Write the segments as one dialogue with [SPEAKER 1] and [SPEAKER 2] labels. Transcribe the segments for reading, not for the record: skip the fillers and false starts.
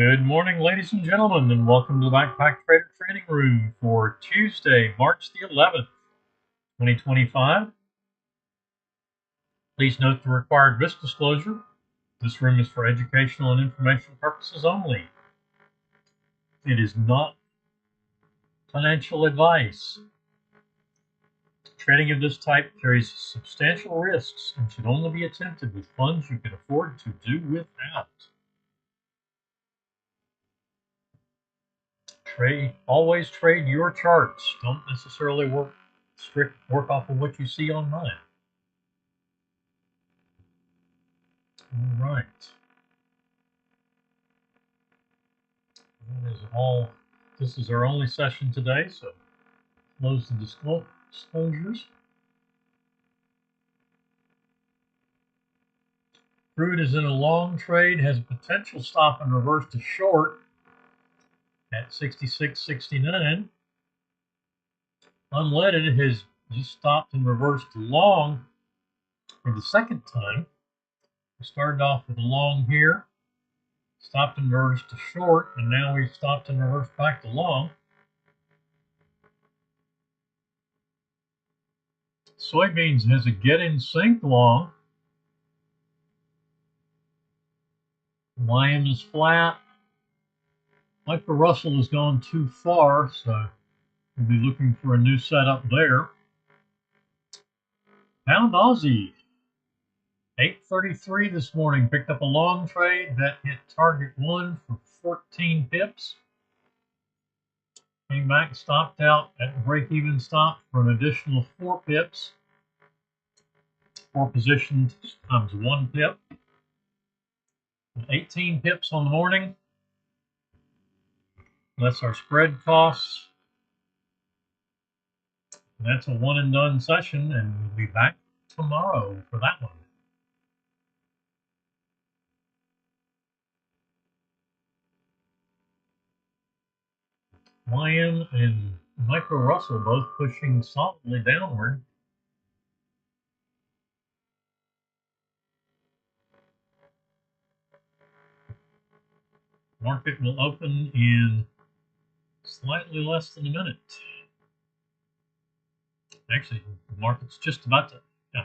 [SPEAKER 1] Good morning, ladies and gentlemen, and welcome to the Backpack Trader Trading Room for Tuesday, March the 11th, 2025. Please note the required risk disclosure. This room is for educational and informational purposes only. It is not financial advice. Trading of this type carries substantial risks and should only be attempted with funds you can afford to do without. Always trade your charts. Don't necessarily work off of what you see online. All right. This is our only session today, so close the disclosures. Crude is in a long trade, has a potential stop and reverse to short at 66.69. Unleaded has just stopped and reversed to long for the second time. We started off with a long here, stopped and reversed to short, and now we've stopped and reversed back to long. Soybeans has a get in sync long. YM is flat. Micro Russell has gone too far, so we'll be looking for a new setup there. Pound Aussie, 833 this morning, picked up a long trade that hit target 1 for 14 pips. Came back, stopped out at the break-even stop for an additional 4 pips. 4 positions times 1 pip. 18 pips on the morning. That's our spread costs. That's a one and done session, and we'll be back tomorrow for that one. YM and Micro Russell both pushing solidly downward. Market will open in slightly less than a minute. Actually, the market's just about to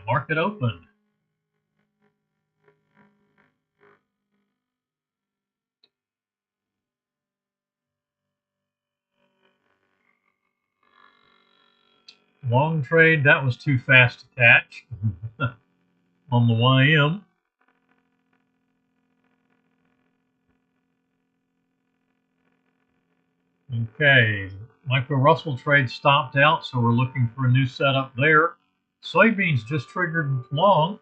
[SPEAKER 1] market open. Long trade, that was too fast to catch on the YM. Okay, Micro Russell trade stopped out, so we're looking for a new setup there. Soybeans just triggered long.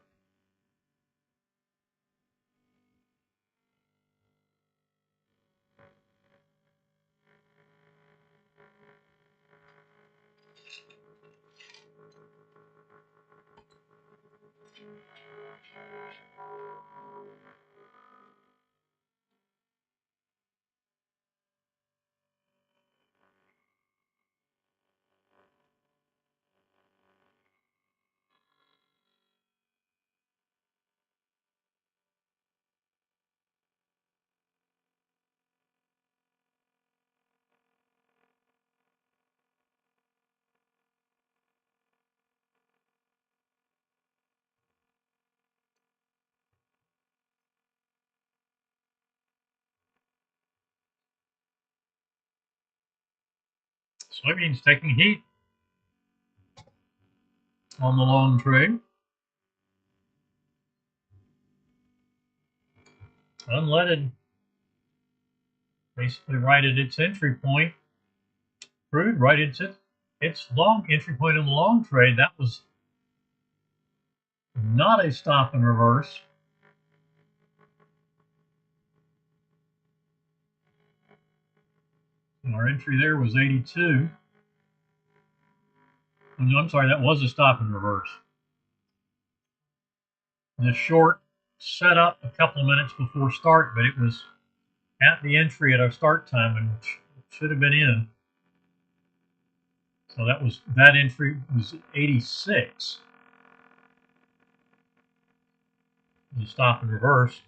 [SPEAKER 1] Soybeans taking heat on the long trade. Unleaded, basically right at its entry point. Crude right at its long entry point in the long trade. That was not a stop and reverse. And our entry there was 82. No, I'm sorry, that was a stop and reverse. The short set up a couple of minutes before start, but it was at the entry at our start time and should have been in. So that entry was 86. The stop and reverse.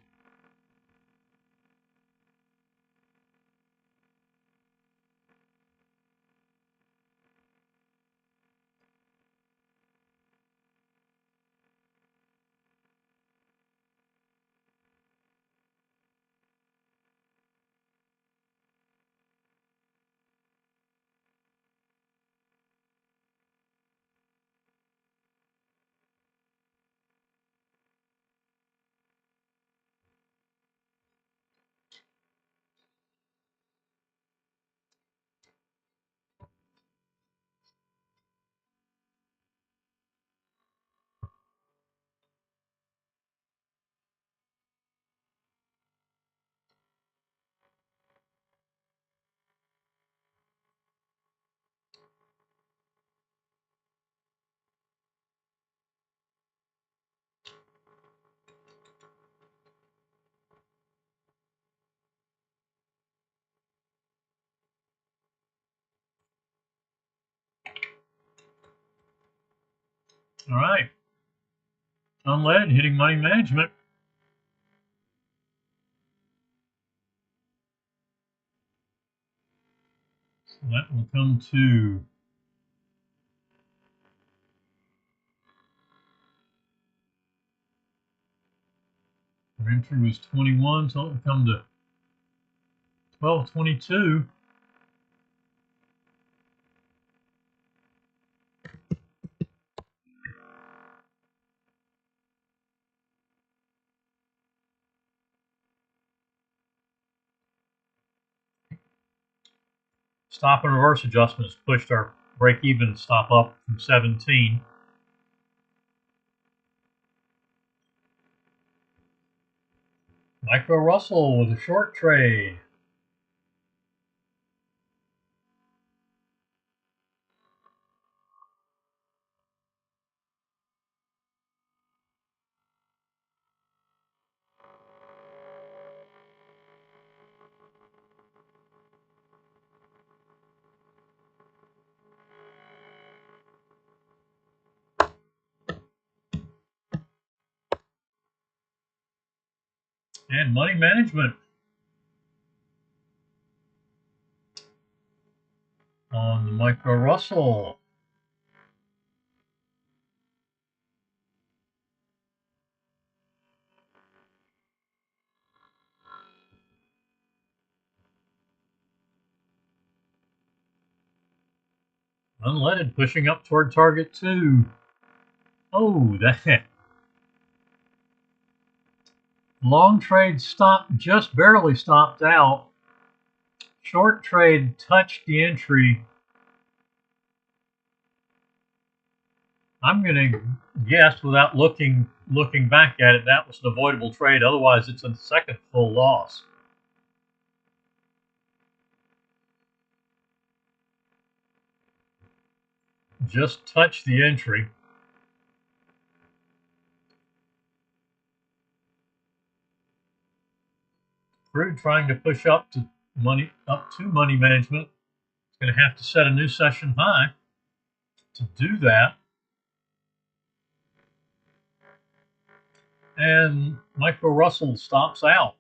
[SPEAKER 1] All right. Unleaded hitting money management. So that will come to our entry was 21, so it will come to 12.22. Stop and reverse adjustments pushed our break-even stop up from 17. Micro Russell with a short trade. And money management on the Micro Russell. Unleaded pushing up toward target 2. Oh, that long trade stopped, just barely stopped out. Short trade touched the entry. I'm going to guess without looking back at it, that was an avoidable trade. Otherwise, it's a second full loss. Just touched the entry. Crude trying to push up to money management. It's going to have to set a new session high to do that. And Micro Russell stops out.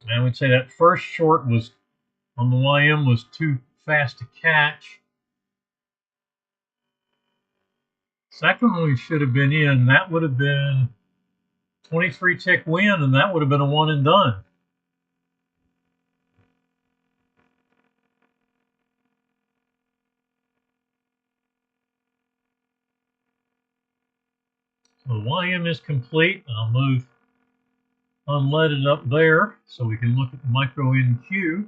[SPEAKER 1] I would say that first short was on the YM was too fast to catch. Second one we should have been in. That would have been 23 tick win, and that would have been a one and done. So the YM is complete. I'll move unleaded up there so we can look at the micro NQ.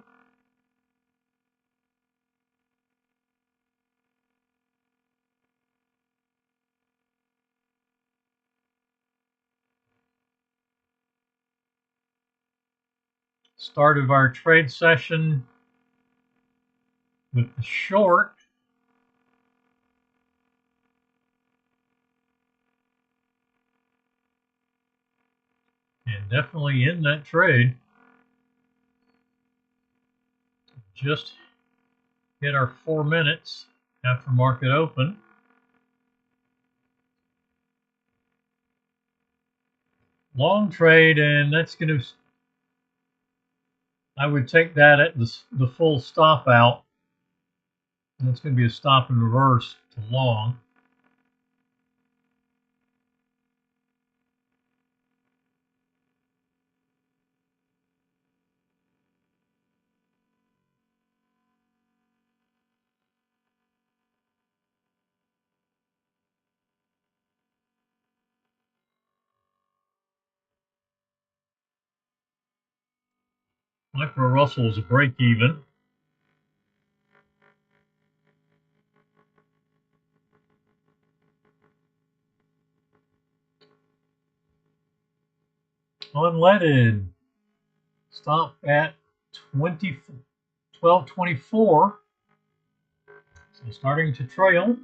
[SPEAKER 1] Start of our trade session with the short. And definitely in that trade. Just hit our 4 minutes after market open. Long trade, and that's going to, I would take that at the full stop out. That's going to be a stop and reverse to long. Micro Russell is a break even. Unleaded stop at 12.24. So starting to trail.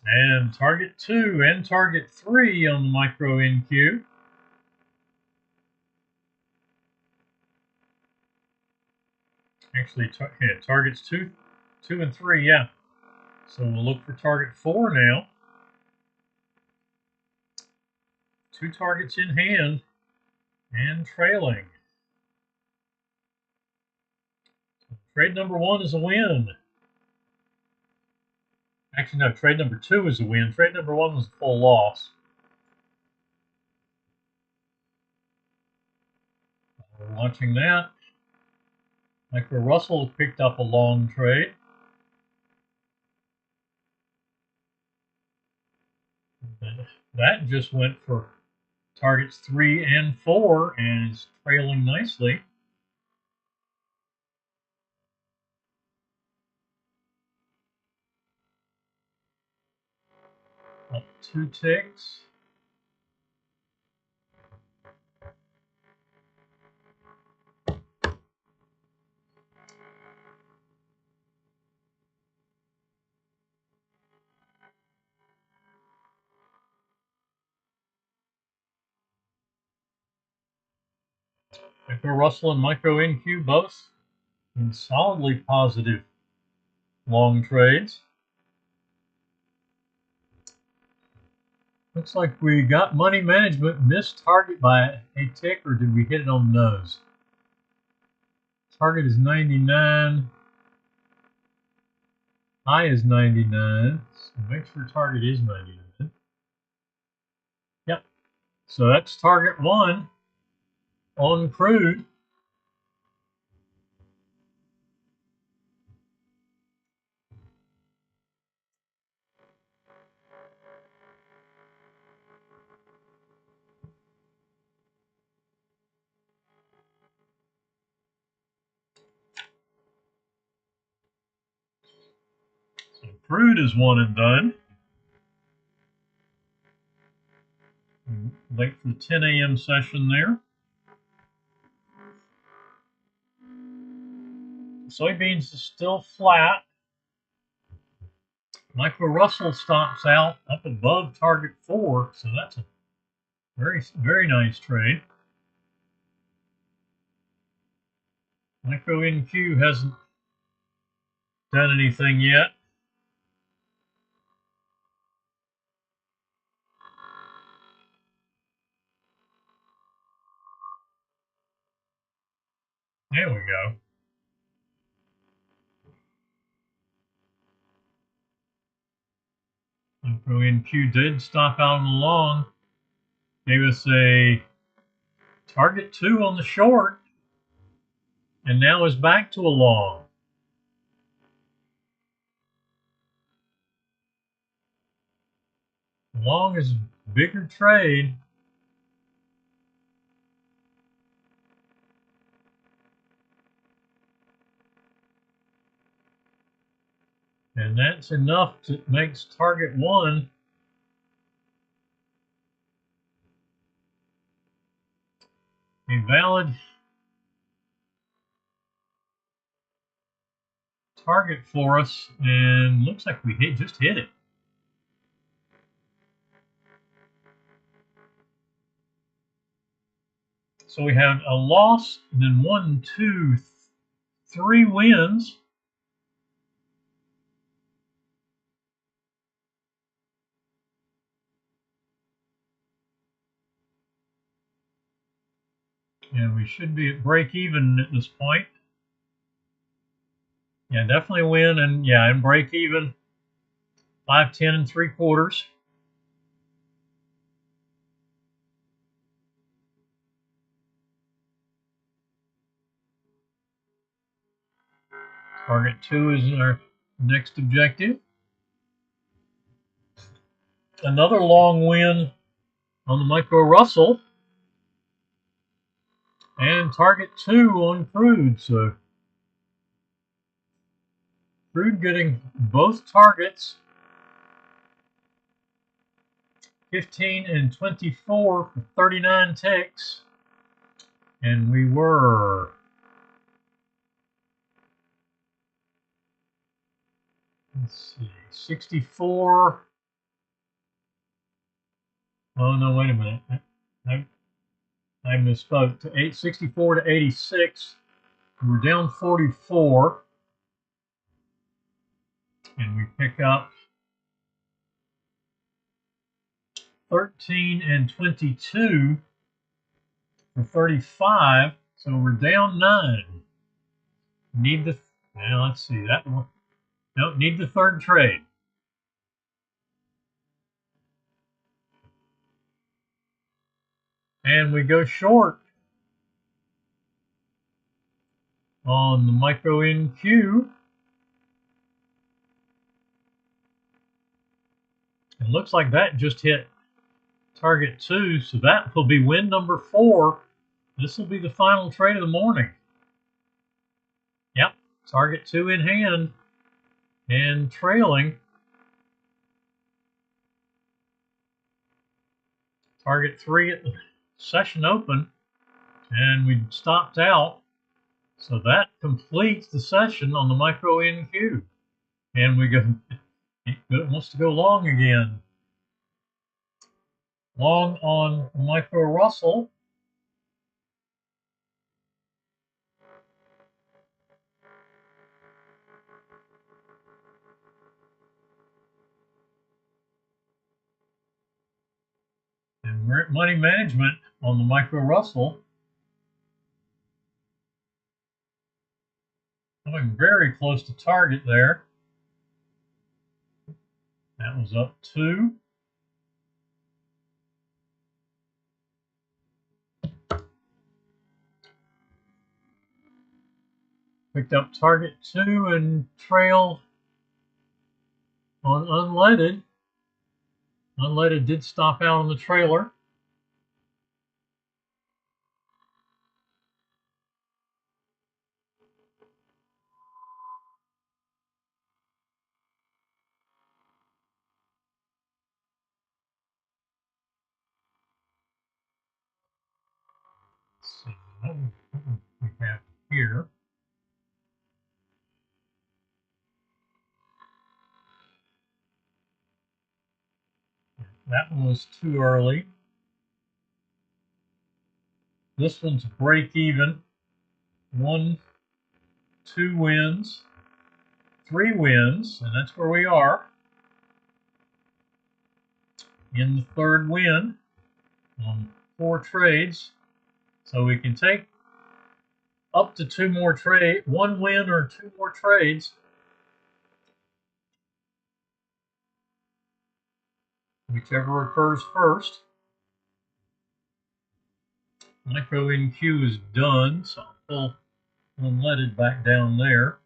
[SPEAKER 1] And target 2 and target 3 on the micro NQ. Actually, targets 2 and 3, yeah. So we'll look for target 4 now. 2 targets in hand and trailing. Trade number 1 is a win. Actually, no, trade number 2 is a win. Trade number 1 was a full loss. We're watching that. Micro Russell picked up a long trade. That just went for targets 3 and 4 and is trailing nicely. Up 2 ticks. Micro Russell and Micro NQ both in solidly positive long trades. Looks like we got money management, missed target by a tick, or did we hit it on the nose? Target is 99. High is 99. So make sure target is 99. Yep. So that's target 1 on crude. So crude is 1 and done. Wait for the 10 a.m. session there. Soybeans is still flat. Micro Russell stops out up above target 4, so that's a very, very nice trade. Micro NQ hasn't done anything yet. There we go. Micro NQ did stop out on the long. Gave us a target 2 on the short, and now is back to a long. Long is bigger trade. And that's enough to makes target 1 a valid target for us, and looks like we just hit it. So we had a loss, and then 1, 2, 3 wins. And we should be at break even at this point. Yeah, definitely win, and yeah, and break even. 5, 10 and 3/4. Target 2 is our next objective. Another long win on the micro Russell. And target 2 on crude. So crude getting both targets, 15 and 24 for 39 ticks. And we were, let's see, 64. Oh, no, wait a minute. I misspoke. 64 to 86. We're down 44. And we pick up 13 and 22 for 35. So we're down 9. Need the, now let's see, that one. Nope, need the third trade. And we go short on the micro NQ. It looks like that just hit target 2, so that will be win number 4. This will be the final trade of the morning. Yep, target 2 in hand and trailing. Target 3 at the session open, and we stopped out. So that completes the session on the micro NQ. And we go, it wants to go long again. Long on micro Russell. And we're at money management on the micro Russell. Coming very close to target there. That was up 2. Picked up target 2 and trail on unleaded. Unleaded did stop out on the trailer. Let's see what we have here. That one was too early. This one's break even. 1, 2 wins, 3 wins, and that's where we are in the third win on 4 trades. So we can take up to 2 more trades, 1 win or 2 more trades. Whichever occurs first. Micro NQ is done, so I'll pull unleaded back down there.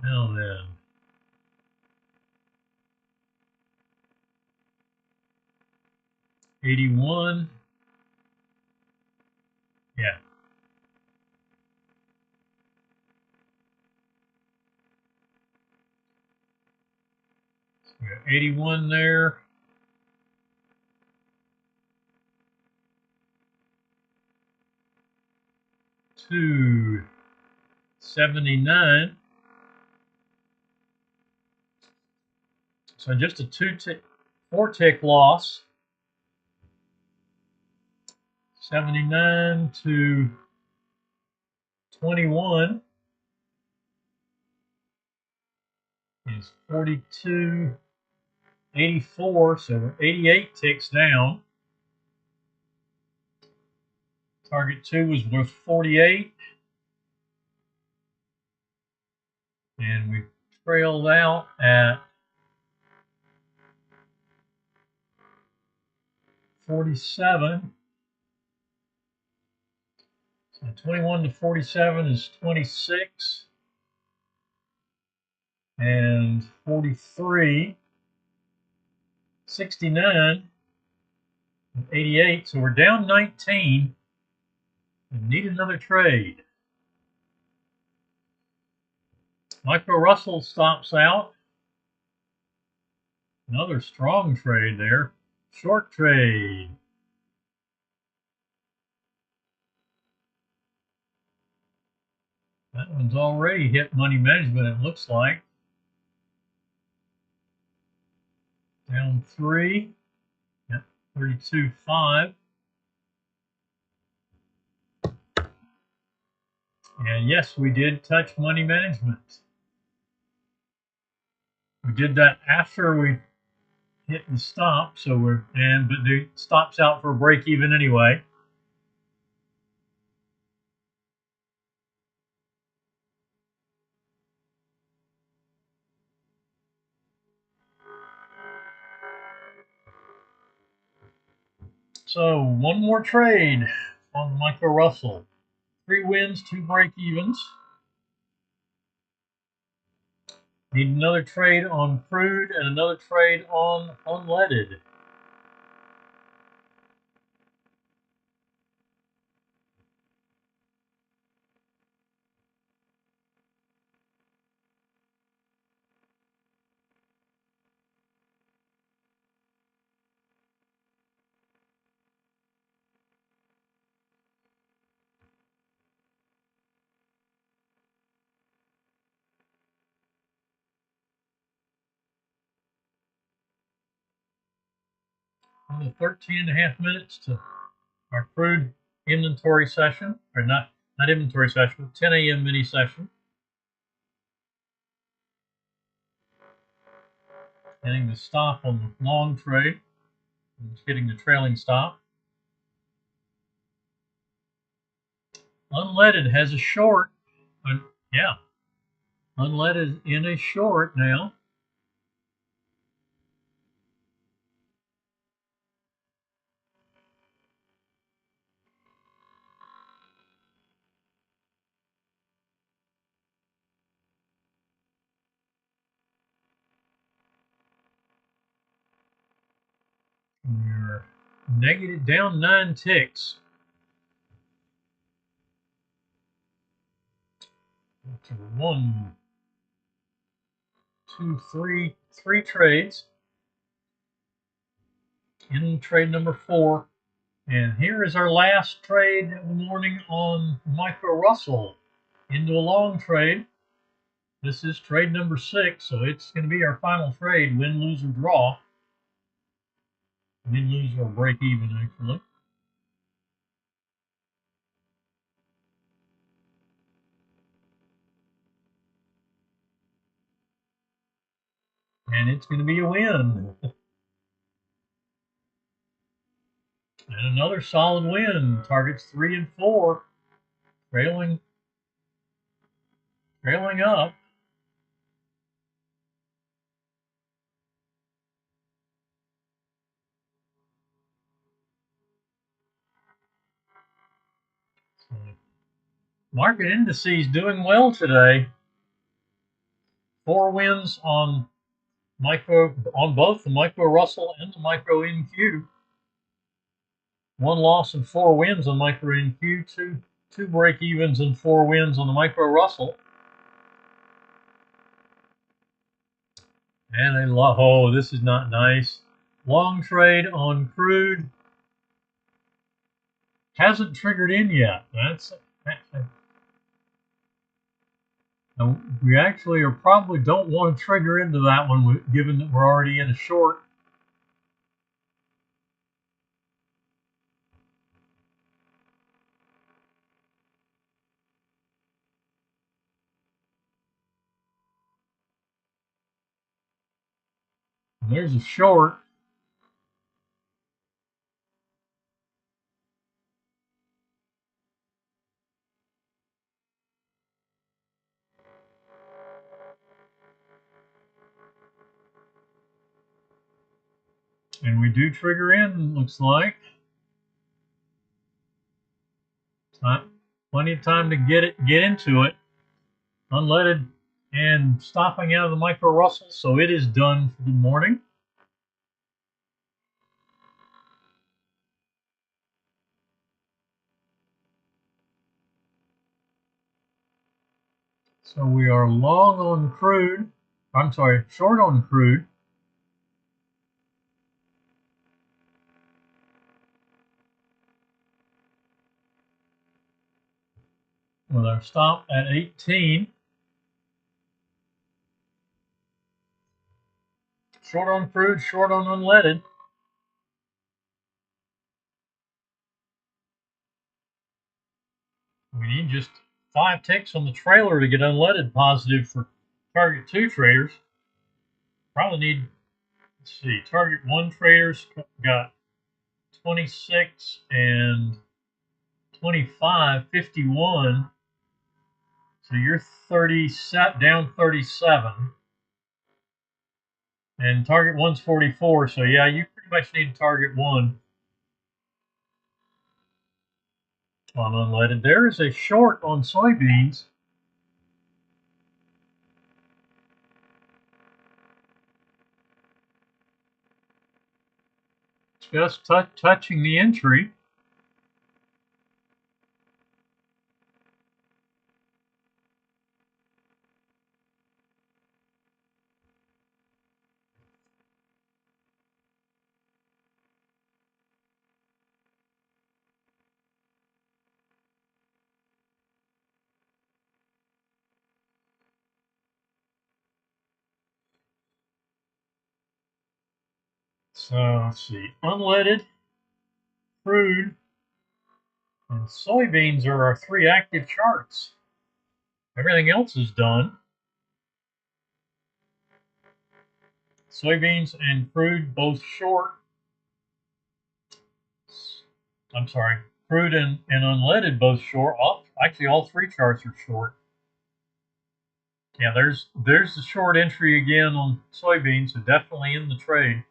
[SPEAKER 1] Now then, $81. Yeah. So we got 81 there. To 79. So just a 4-tick loss. 79 to 21 is 42 84, so we're 88 ticks down. Target 2 was worth 48. And we trailed out at 47. So 21 to 47 is 26. And 43, 69, and 88. So we're down 19 and need another trade. Micro Russell stops out. Another strong trade there. Short trade. That one's already hit money management, it looks like. Down 3. Yep, 32.5. And yes, we did touch money management. We did that after we hit the stop, so but the stop's out for a break even anyway. So one more trade on Micro Russell. 3 wins, 2 break evens. Need another trade on crude and another trade on unleaded. Only 13.5 minutes to our crude inventory session, or not inventory session, 10 a.m. mini session. Hitting the stop on the long trade, and hitting the trailing stop. Unleaded has a short, yeah, unleaded in a short now. We're negative, down 9 ticks. To 1, 2, 3, 3 trades. In trade number 4. And here is our last trade of the morning on Micro Russell into a long trade. This is trade number 6, so it's going to be our final trade, win, lose, or draw. Win, lose, or break even, actually. And it's going to be a win. And another solid win. Targets 3 and 4. Trailing up. So market indices doing well today. 4 wins on both the Micro Russell and the Micro NQ. 1 loss and 4 wins on Micro NQ. Two break evens and 4 wins on the Micro Russell. And this is not nice. Long trade on crude hasn't triggered in yet. We actually probably don't want to trigger into that one, given that we're already in a short. And there's a short. And we do trigger in, looks like. Plenty of time to get into it. Unleaded and stopping out of the micro Russell, so it is done for the morning. So we are long on crude. I'm sorry, short on crude. With our stop at 18. Short on crude, short on unleaded. We need just 5 ticks on the trailer to get unleaded positive for target 2 traders. Probably need, let's see, target 1 traders got 26 and 25, 51. So you're 30, down 37. And target 1's 44. So yeah, you pretty much need target 1 on unleaded. There is a short on soybeans. Just touching the entry. So let's see, unleaded, crude, and soybeans are our 3 active charts. Everything else is done. Soybeans and crude both short. I'm sorry, crude and unleaded both short. Actually, all 3 charts are short. Yeah, there's the short entry again on soybeans, so definitely in the trade.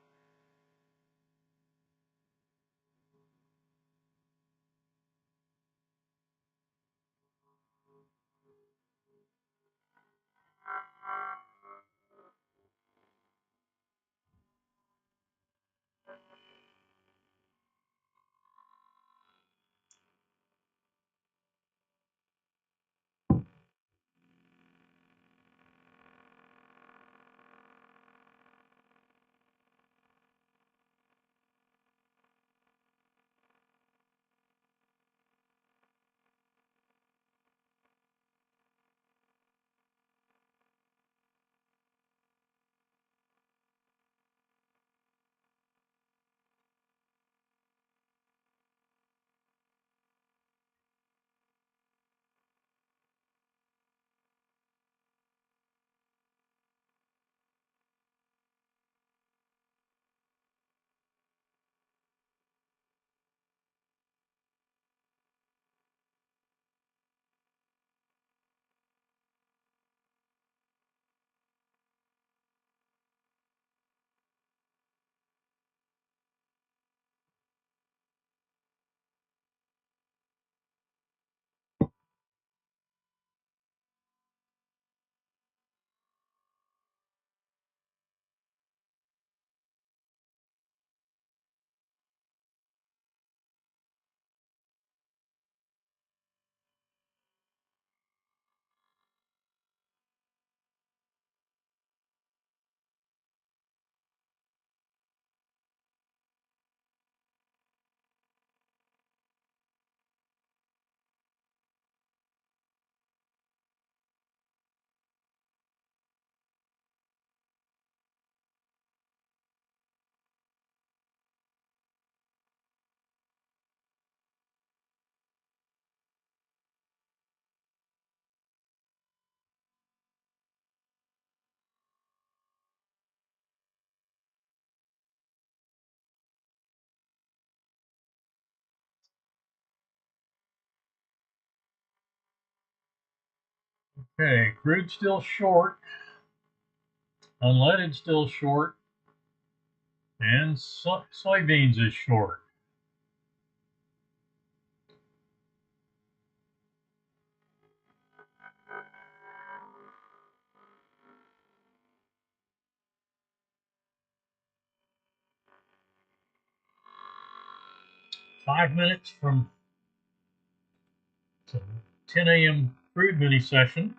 [SPEAKER 1] Okay, crude still short, unleaded still short, and soybeans is short. Five minutes from 10 a.m. crude mini session.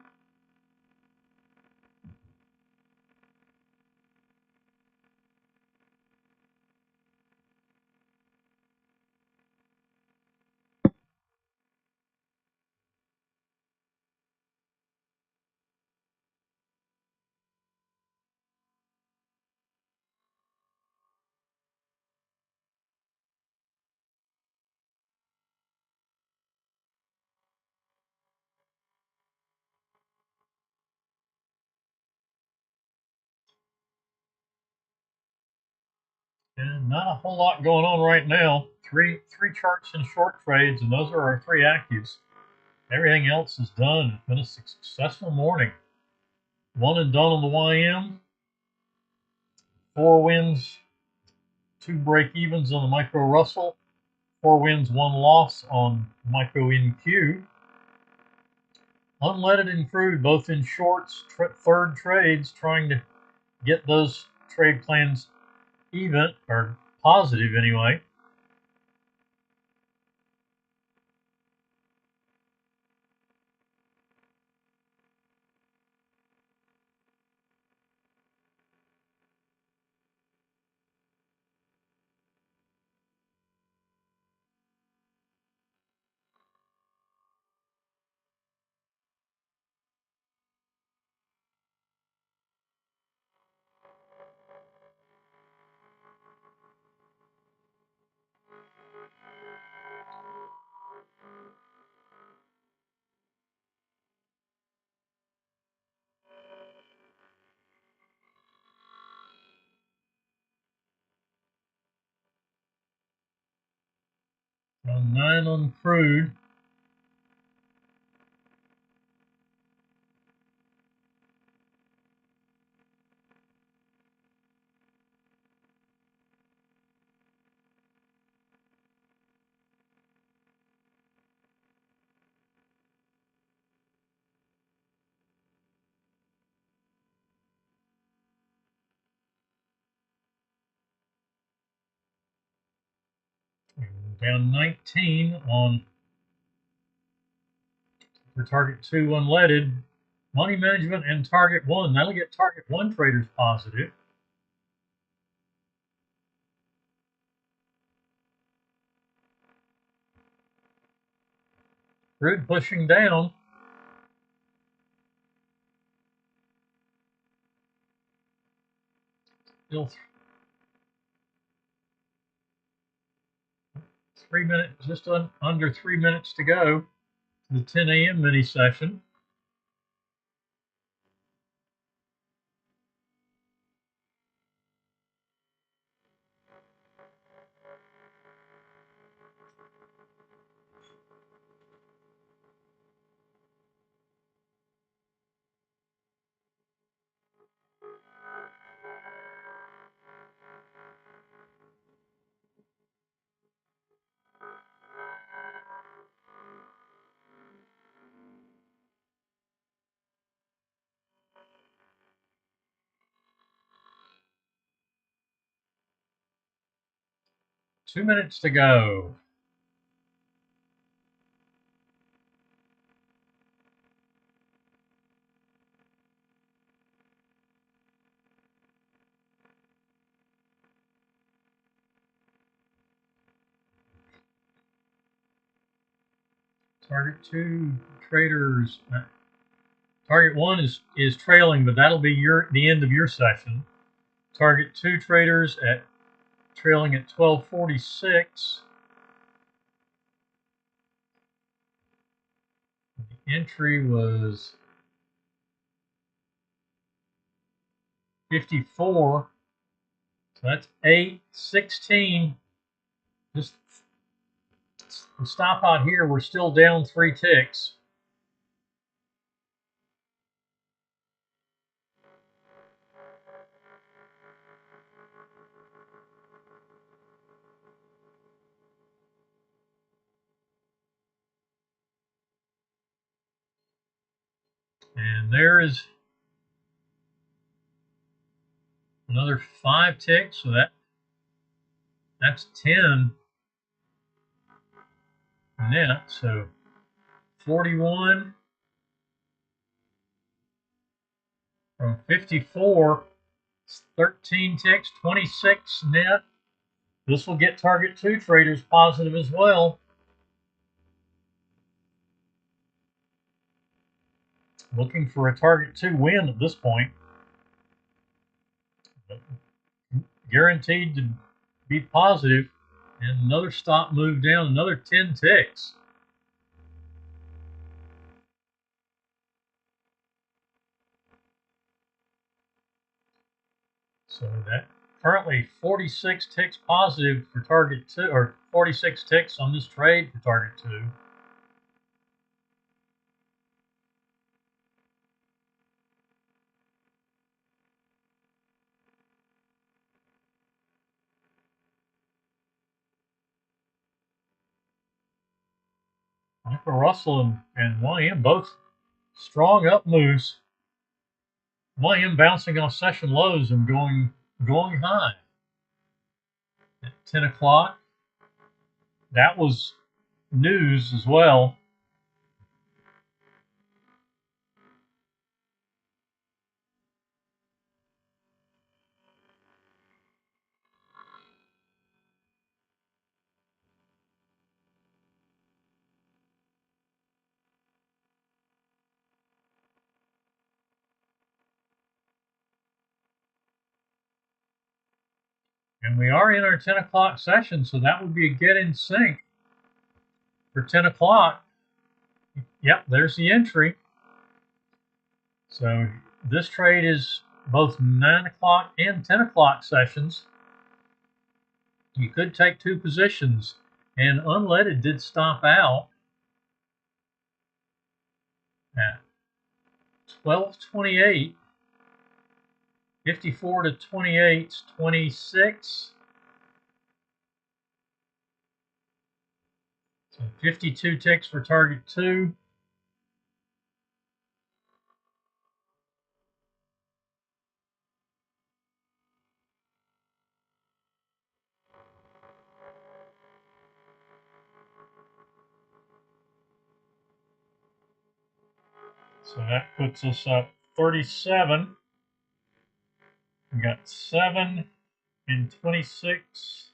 [SPEAKER 1] And not a whole lot going on right now. Three charts in short trades, and those are our three actives. Everything else is done. It's been a successful morning. One and done on the YM. 4 wins, 2 break evens on the micro Russell. 4 wins, 1 loss on micro NQ. Unleaded and crude, both in shorts, third trades, trying to get those trade plans even, or positive anyway. On 9 on crude. Down 19 on for target 2 unleaded. Money management and target 1. That'll get target 1 traders positive. Crude pushing down. Still 3 minutes, just under 3 minutes to go. The 10 a.m. mini session. Two minutes to go. Target 2 traders. Target 1 is trailing, but that'll be the end of your session. Target 2 traders at trailing at 12:46. The entry was 54. So that's 8:16. Just stop out here. We're still down 3 ticks. And there is another 5 ticks, so that's 10 net. So 41 from 54, 13 ticks, 26 net. This will get target 2 traders positive as well. Looking for a target 2 win at this point. Guaranteed to be positive. And another stop move down, another 10 ticks. So that currently 46 ticks positive for target 2, or 46 ticks on this trade for target 2. Michael Russell and YM both strong up moves. YM bouncing off session lows and going high at 10 o'clock. That was news as well. And we are in our 10 o'clock session, so that would be a get in sync for 10 o'clock. Yep, there's the entry. So this trade is both 9 o'clock and 10 o'clock sessions. You could take 2 positions, and unleaded did stop out at 12.28. 54 to 28, 26. So 52 ticks for target 2. So that puts us up 37. We got 7 and 26,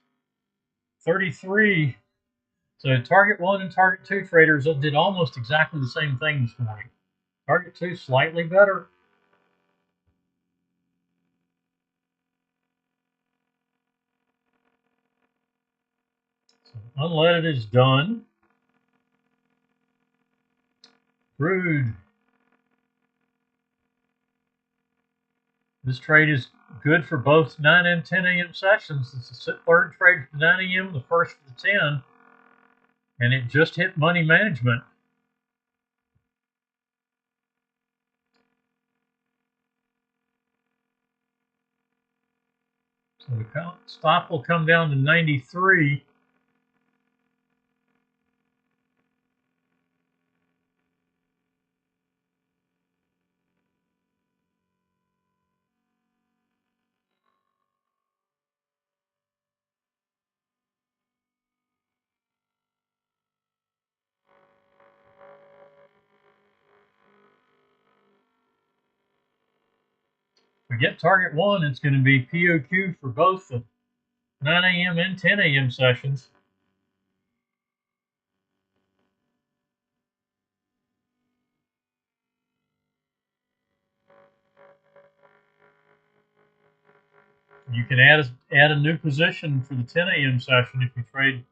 [SPEAKER 1] 33. So target 1 and target 2 traders did almost exactly the same thing this morning. Target 2 slightly better. So unleaded is done. Crude. This trade is good for both 9 and 10 a.m. sessions. It's the 3rd trade for 9 a.m., the 1st for the 10. And it just hit money management. So the stop will come down to 93. If we get target 1, it's going to be POQ for both the 9 a.m. and 10 a.m. sessions. You can add a new position for the 10 a.m. session if you trade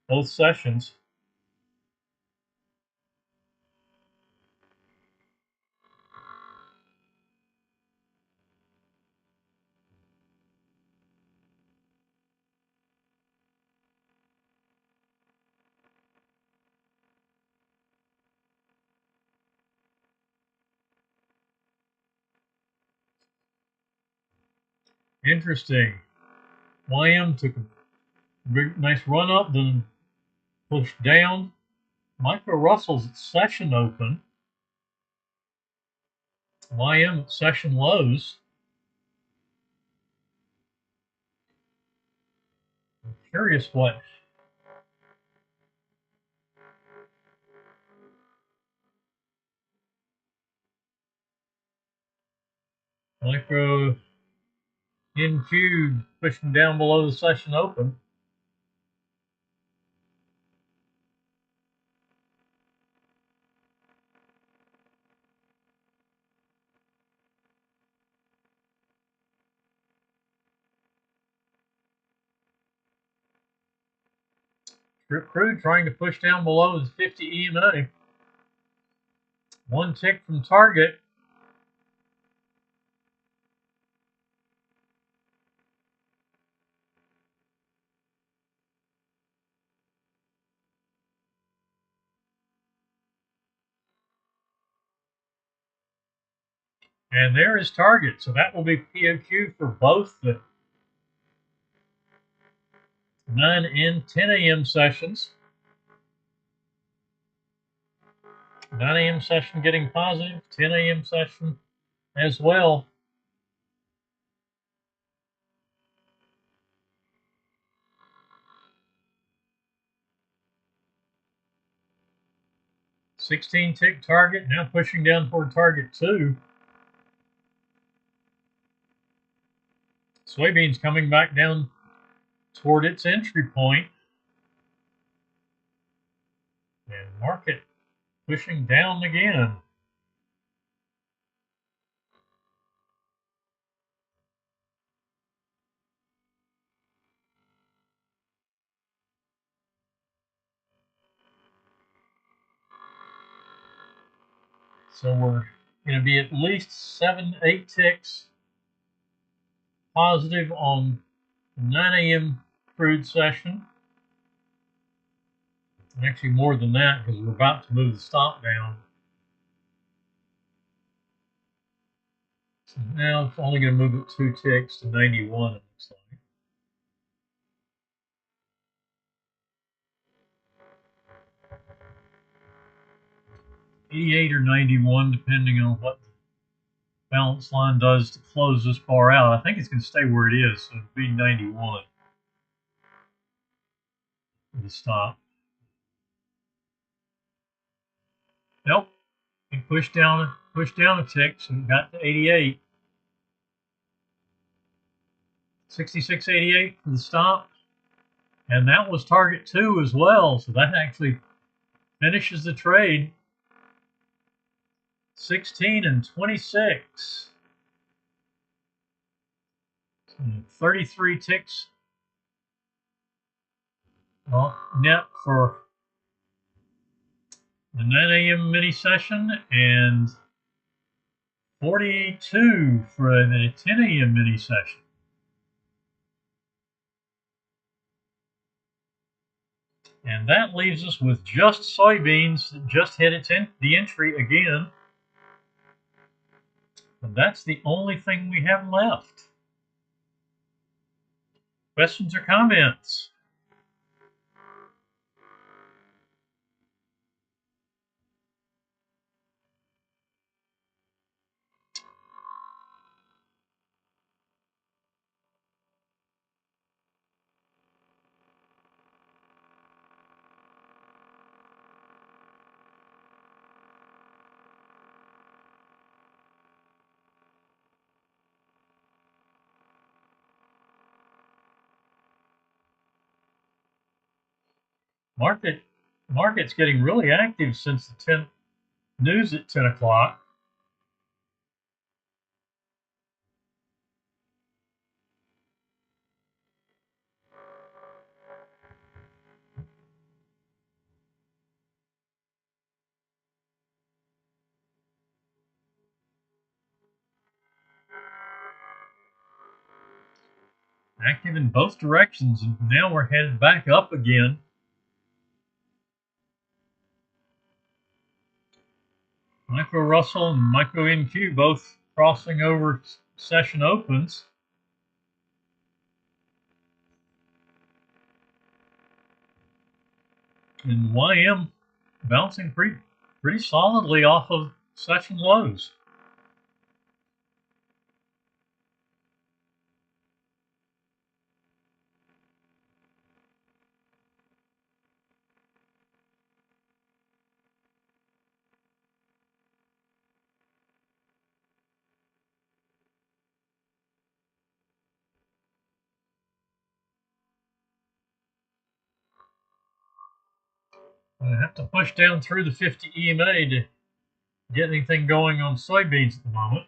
[SPEAKER 1] both sessions. Interesting. YM took a nice run up, then pushed down. Micro Russell's session open YM at session lows. I'm curious what micro NQ pushing down below the session open. Crude trying to push down below his 50 EMA. One tick from target. And there is target. So that will be POQ for both the 9 and 10 a.m. sessions. 9 a.m. session getting positive, 10 a.m. session as well. $16 tick target, now pushing down toward target 2. Soybeans coming back down toward its entry point. And market pushing down again. So we're going to be at least 7, 8 ticks positive on the 9 a.m. crude session. Actually more than that because we're about to move the stop down. So now it's only going to move it 2 ticks to 91, it looks like. $88 or 91, depending on what the balance line does to close this bar out. I think it's going to stay where it is, so it'll be 91 for the stop. Nope, it pushed down a tick, so it got to 88. 66.88 for the stop, and that was target 2 as well, so that actually finishes the trade. 16 and 26. 33 ticks net for the 9 a.m. mini session and 42 for the 10 a.m. mini session. And that leaves us with just soybeans that just hit the entry again. And that's the only thing we have left. Questions or comments? Market's getting really active since the 10 news at 10 o'clock. Active in both directions, and now we're headed back up again. Micro Russell and Micro NQ both crossing over session opens. And YM bouncing pretty solidly off of session lows. I have to push down through the 50 EMA to get anything going on soybeans at the moment.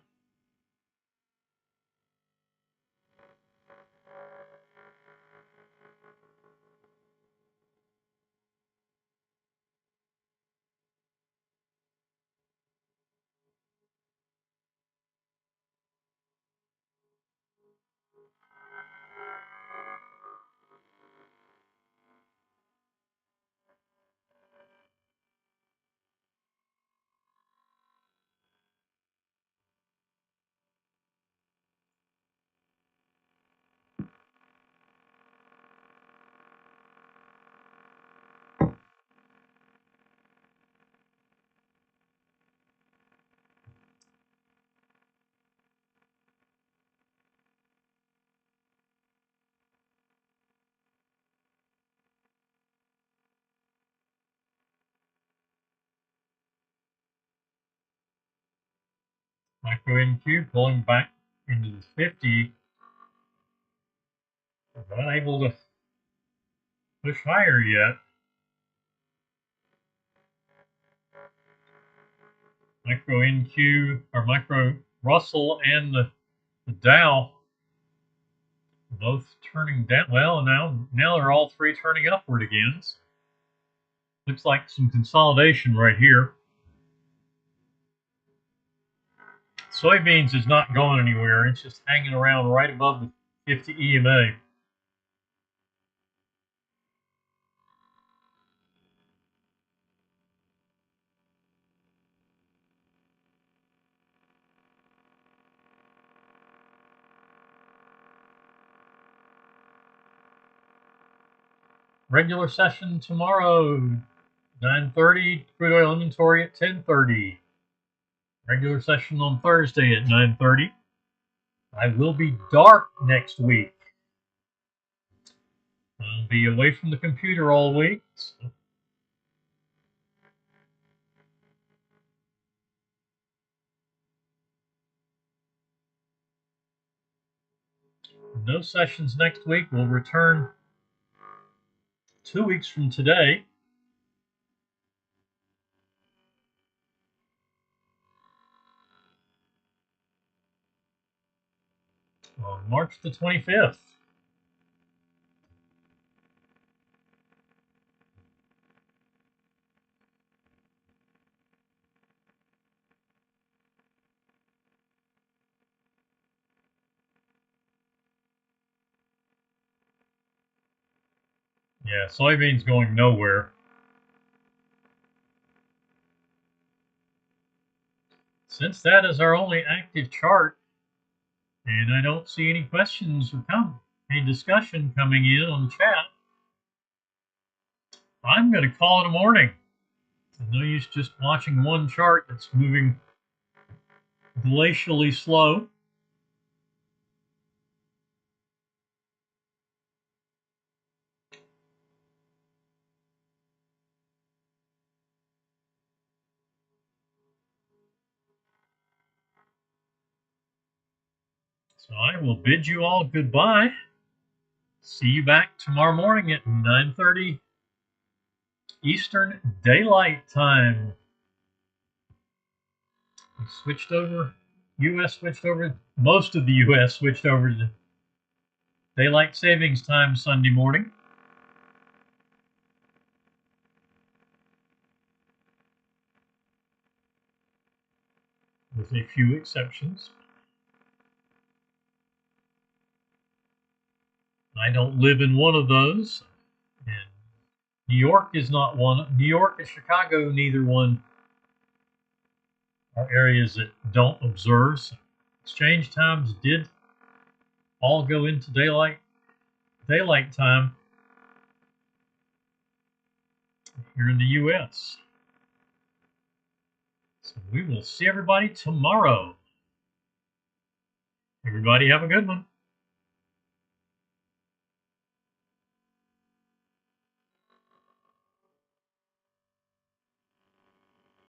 [SPEAKER 1] Micro NQ pulling back into the 50. I'm not able to push higher yet. Micro NQ or micro Russell and the Dow both turning down. Well, now they're all three turning upward again. Looks like some consolidation right here. Soybeans is not going anywhere. It's just hanging around right above the 50 EMA. Regular session tomorrow, 9:30. Crude oil inventory at 10:30. Regular session on Thursday at 9:30. I will be dark next week. I'll be away from the computer all week. So no sessions next week. We'll return 2 weeks from today. On March the 25th. Yeah, soybeans going nowhere. Since that is our only active chart, and I don't see any questions or any discussion coming in on the chat, I'm going to call it a morning. No use just watching one chart that's moving glacially slow. So I will bid you all goodbye. See you back tomorrow morning at 9:30 Eastern Daylight Time. We switched over. U.S. switched over. Most of the U.S. switched over to Daylight Savings Time Sunday morning. With a few exceptions. I don't live in one of those. And New York is not one. New York and Chicago, neither one are areas that don't observe. So exchange times did all go into daylight time here in the U.S. So we will see everybody tomorrow. Everybody have a good one.